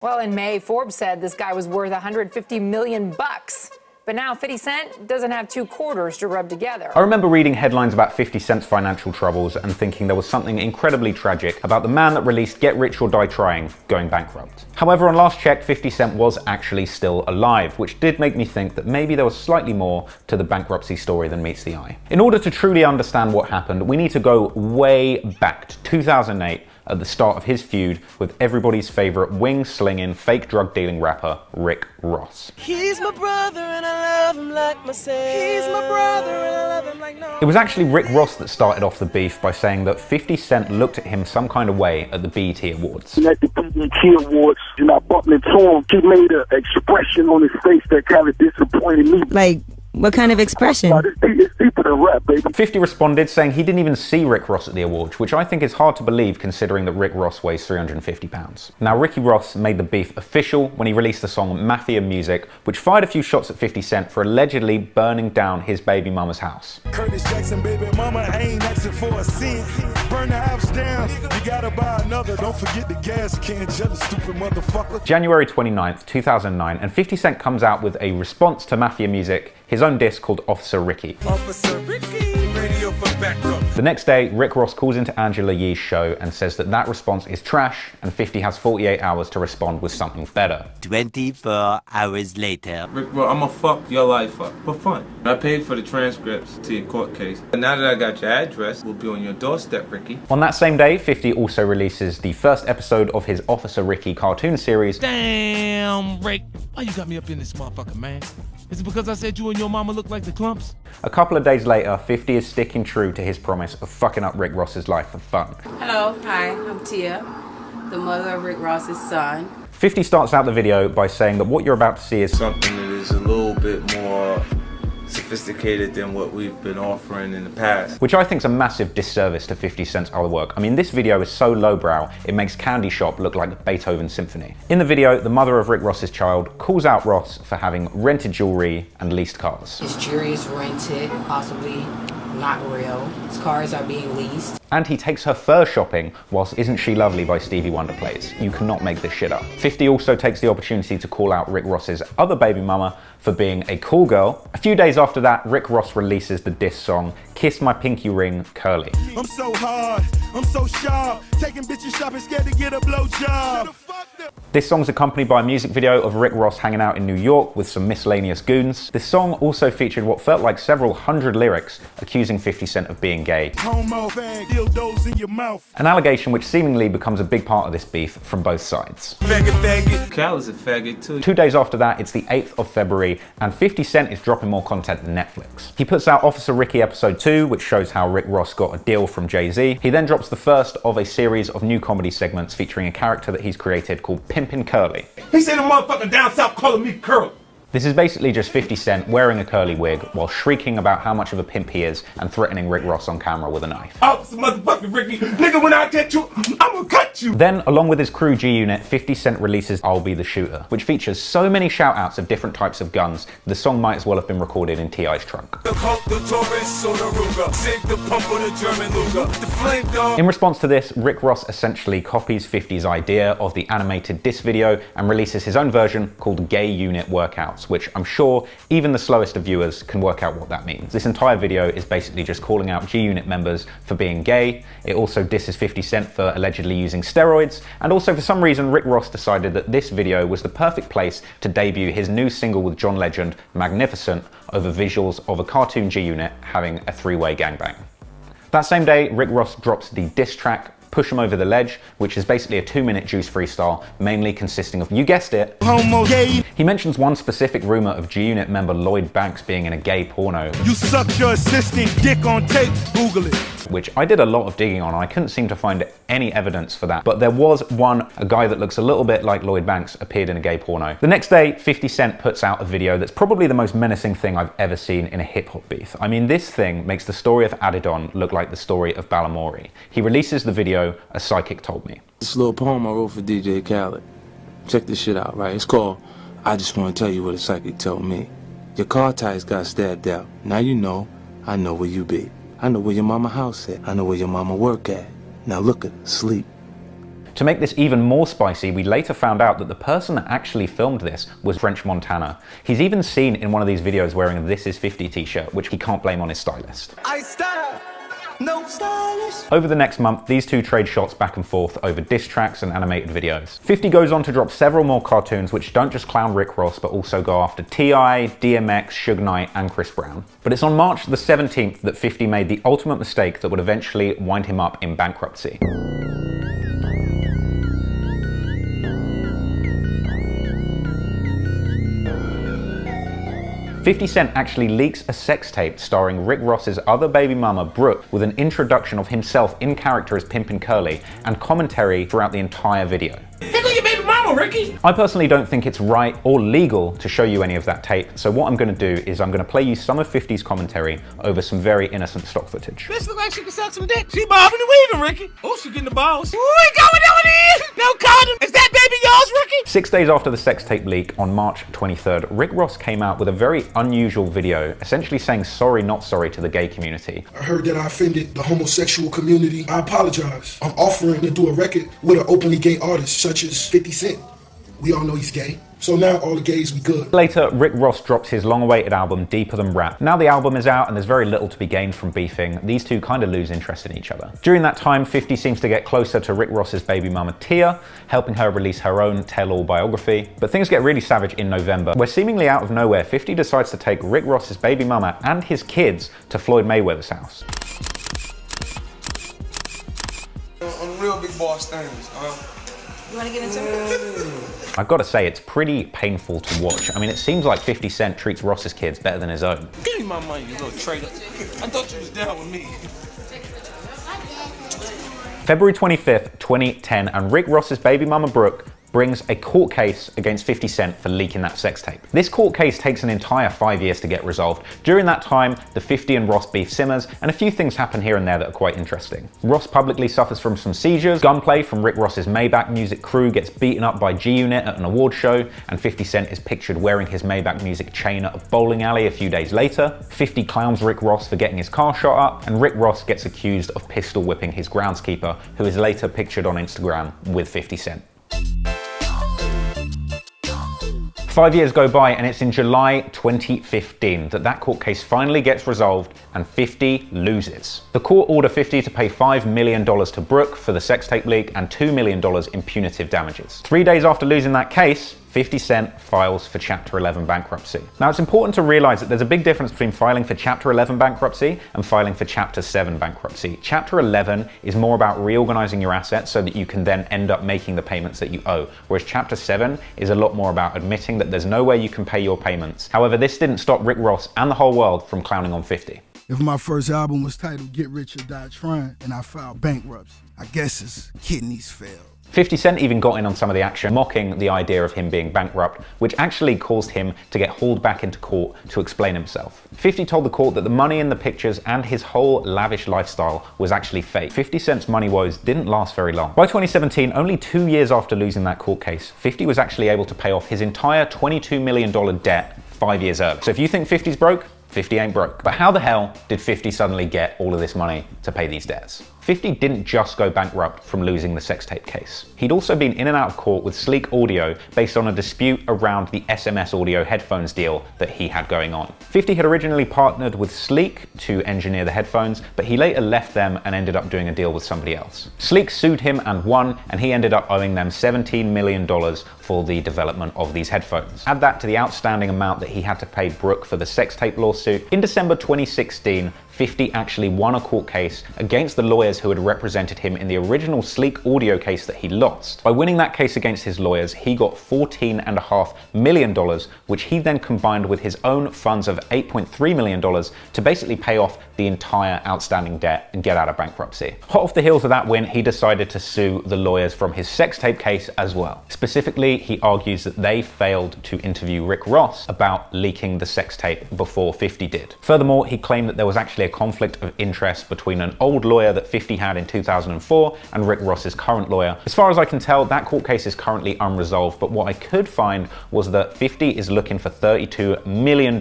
Well, in May, Forbes said this guy was worth $150 million. But now 50 Cent doesn't have two quarters to rub together. I remember reading headlines about 50 Cent's financial troubles and thinking there was something incredibly tragic about the man that released Get Rich or Die Trying going bankrupt. However, on last check, 50 Cent was actually still alive, which did make me think that maybe there was slightly more to the bankruptcy story than meets the eye. In order to truly understand what happened, we need to go way back to 2008, at the start of his feud with everybody's favorite wing-slinging, fake drug-dealing rapper, Rick Ross. He's my brother and I love him like myself. He's my brother and I love him like no. It was actually Rick Ross that started off the beef by saying that 50 Cent looked at him some kind of way at the BET Awards. At the BET Awards, and I bumped into him. He made an expression on his face that kind of disappointed me. Like, what kind of expression? It's deeper than rap, baby. 50 responded saying he didn't even see Rick Ross at the awards, which I think is hard to believe considering that Rick Ross weighs 350 pounds. Now, Ricky Ross made the beef official when he released the song Mafia Music, which fired a few shots at 50 Cent for allegedly burning down his baby mama's house. Curtis Jackson, baby mama, ain't asking for a cent. Burn the house down, you gotta buy another. Don't forget the gas can, jealous stupid motherfucker. January 29th, 2009, and 50 Cent comes out with a response to Mafia Music, his own disc called Officer Ricky. Officer Ricky, radio for backup. The next day, Rick Ross calls into Angela Yee's show and says that that response is trash and 50 has 48 hours to respond with something better. 24 hours later. Rick Ross, I'ma fuck your life up for fun. I paid for the transcripts to your court case. And now that I got your address, we'll be on your doorstep, Ricky. On that same day, 50 also releases the first episode of his Officer Ricky cartoon series. Damn, Rick, why you got me up in this motherfucker, man? Is it because I said you and your mama look like the Clumps? A couple of days later, 50 is sticking true to his promise of fucking up Rick Ross's life for fun. Hello, hi, I'm Tia, the mother of Rick Ross's son. 50 starts out the video by saying that what you're about to see is something that is a little bit more sophisticated than what we've been offering in the past. Which I think is a massive disservice to 50 Cent's other work. I mean, this video is so lowbrow, it makes Candy Shop look like Beethoven's Symphony. In the video, the mother of Rick Ross's child calls out Ross for having rented jewelry and leased cars. His jewelry is rented, possibly not real. His cars are being leased. And he takes her fur shopping whilst Isn't She Lovely by Stevie Wonder plays. You cannot make this shit up. 50 also takes the opportunity to call out Rick Ross's other baby mama for being a cool girl. A few days after that, Rick Ross releases the diss song Kiss My Pinky Ring, Curly. I'm so hard, I'm so sharp, taking bitches shopping scared to get a blowjob. This song's accompanied by a music video of Rick Ross hanging out in New York with some miscellaneous goons. This song also featured what felt like several hundred lyrics accusing 50 Cent of being gay. Homo fag, dildos in your mouth. An allegation which seemingly becomes a big part of this beef from both sides. Faggot, faggot. Cal is a faggot too. 2 days after that, it's the 8th of February, and 50 Cent is dropping more content than Netflix. He puts out Officer Ricky episode 2, which shows how Rick Ross got a deal from Jay-Z. He then drops the first of a series of new comedy segments featuring a character that he's created called Pimpin' Curly. He said the motherfucker down south calling me Curly. This is basically just 50 Cent wearing a curly wig while shrieking about how much of a pimp he is and threatening Rick Ross on camera with a knife. Officer motherfucking Ricky, nigga, when I catch you, I'm gonna cut you. Then, along with his crew G-Unit, 50 Cent releases I'll Be the Shooter, which features so many shout-outs of different types of guns, the song might as well have been recorded in T.I.'s trunk. In response to this, Rick Ross essentially copies 50's idea of the animated diss video and releases his own version called Gay Unit Workouts, which I'm sure even the slowest of viewers can work out what that means. This entire video is basically just calling out G-Unit members for being gay. It also disses 50 Cent for allegedly using steroids, and also for some reason Rick Ross decided that this video was the perfect place to debut his new single with John Legend, Magnificent, over visuals of a cartoon G-Unit having a three-way gangbang. That same day, Rick Ross drops the diss track Push 'Em Over the Ledge, which is basically a 2-minute juice freestyle, mainly consisting of, you guessed it, homo gay. He mentions one specific rumor of G-Unit member Lloyd Banks being in a gay porno. You sucked your assistant dick on tape, Google it. Which I did a lot of digging on. I couldn't seem to find any evidence for that. But there was a guy that looks a little bit like Lloyd Banks appeared in a gay porno. The next day, 50 Cent puts out a video that's probably the most menacing thing I've ever seen in a hip-hop beef. I mean, this thing makes the story of Adidon look like the story of Balamory. He releases the video, A Psychic Told Me. This little poem I wrote for DJ Khaled. Check this shit out, right? It's called I Just Want to Tell You What a Psychic Told Me. Your car tires got stabbed out. Now you know, I know where you be. I know where your mama house at. I know where your mama work at. Now look at her, sleep. To make this even more spicy, we later found out that the person that actually filmed this was French Montana. He's even seen in one of these videos wearing a This Is 50 t-shirt, which he can't blame on his stylist. I style, no stylist. Over the next month, these two trade shots back and forth over diss tracks and animated videos. 50 goes on to drop several more cartoons which don't just clown Rick Ross, but also go after T.I., DMX, Suge Knight, and Chris Brown. But it's on March the 17th that 50 made the ultimate mistake that would eventually wind him up in bankruptcy. 50 Cent actually leaks a sex tape starring Rick Ross's other baby mama, Brooke, with an introduction of himself in character as Pimpin' Curly and commentary throughout the entire video. Ricky. I personally don't think it's right or legal to show you any of that tape, so what I'm going to do is I'm going to play you some of 50's commentary over some very innocent stock footage. This look like she can suck some dick. She bobbing and weaving, Ricky. Oh, she getting the balls. What going on here? No condom. Is that baby yours, Ricky? 6 days after the sex tape leak on March 23rd, Rick Ross came out with a very unusual video, essentially saying sorry not sorry to the gay community. I heard that I offended the homosexual community. I apologize. I'm offering to do a record with an openly gay artist such as 50 Cent. We all know he's gay. So now all the gays we good. Later, Rick Ross drops his long-awaited album, Deeper Than Rap. Now the album is out and there's very little to be gained from beefing. These two kind of lose interest in each other. During that time, 50 seems to get closer to Rick Ross's baby mama Tia, helping her release her own tell-all biography. But things get really savage in November, where seemingly out of nowhere, 50 decides to take Rick Ross's baby mama and his kids to Floyd Mayweather's house. On real big boss things, You want to get into it? I've got to say, it's pretty painful to watch. I mean, it seems like 50 Cent treats Ross's kids better than his own. Give me my money, you little traitor. I thought you was down with me. February 25th, 2010, and Rick Ross's baby mama Brooke brings a court case against 50 Cent for leaking that sex tape. This court case takes an entire 5 years to get resolved. During that time, the 50 and Ross beef simmers, and a few things happen here and there that are quite interesting. Ross publicly suffers from some seizures, gunplay from Rick Ross's Maybach Music crew gets beaten up by G-Unit at an award show, and 50 Cent is pictured wearing his Maybach Music chain at a bowling alley a few days later. 50 clowns Rick Ross for getting his car shot up, and Rick Ross gets accused of pistol whipping his groundskeeper, who is later pictured on Instagram with 50 Cent. 5 years go by and it's in July 2015 that court case finally gets resolved and 50 loses. The court order 50 to pay $5 million to Brooke for the sex tape leak and $2 million in punitive damages. 3 days after losing that case, 50 Cent files for Chapter 11 bankruptcy. Now it's important to realize that there's a big difference between filing for Chapter 11 bankruptcy and filing for Chapter 7 bankruptcy. Chapter 11 is more about reorganizing your assets so that you can then end up making the payments that you owe, whereas Chapter 7 is a lot more about admitting that there's no way you can pay your payments. However, this didn't stop Rick Ross and the whole world from clowning on 50. If my first album was titled Get Rich or Die Trying and I filed bankruptcy, I guess his kidneys failed. 50 Cent even got in on some of the action, mocking the idea of him being bankrupt, which actually caused him to get hauled back into court to explain himself. 50 told the court that the money in the pictures and his whole lavish lifestyle was actually fake. 50 Cent's money woes didn't last very long. By 2017, only 2 years after losing that court case, 50 was actually able to pay off his entire $22 million debt 5 years early. So if you think 50's broke, 50 ain't broke. But how the hell did 50 suddenly get all of this money to pay these debts? 50 didn't just go bankrupt from losing the sex tape case. He'd also been in and out of court with Sleek Audio based on a dispute around the SMS audio headphones deal that he had going on. 50 had originally partnered with Sleek to engineer the headphones, but he later left them and ended up doing a deal with somebody else. Sleek sued him and won, and he ended up owing them $17 million for the development of these headphones. Add that to the outstanding amount that he had to pay Brooke for the sex tape lawsuit. In December 2016, 50 actually won a court case against the lawyers who had represented him in the original Sleek Audio case that he lost. By winning that case against his lawyers, he got $14.5 million, which he then combined with his own funds of $8.3 million to basically pay off the entire outstanding debt and get out of bankruptcy. Hot off the heels of that win, he decided to sue the lawyers from his sex tape case as well. Specifically, he argues that they failed to interview Rick Ross about leaking the sex tape before 50 did. Furthermore, he claimed that there was actually a conflict of interest between an old lawyer that 50 had in 2004 and Rick Ross's current lawyer. As far as I can tell, that court case is currently unresolved, but what I could find was that 50 is looking for $32 million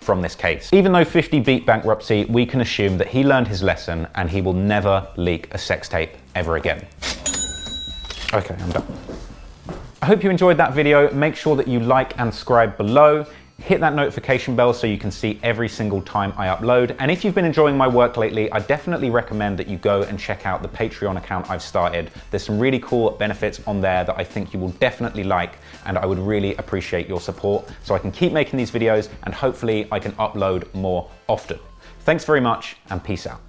from this case. Even though 50 beat bankruptcy, we can assume that he learned his lesson and he will never leak a sex tape ever again. Okay, I'm done. I hope you enjoyed that video. Make sure that you like and subscribe below. Hit that notification bell so you can see every single time I upload. And if you've been enjoying my work lately, I definitely recommend that you go and check out the Patreon account I've started. There's some really cool benefits on there that I think you will definitely like, and I would really appreciate your support so I can keep making these videos and hopefully I can upload more often. Thanks very much and peace out.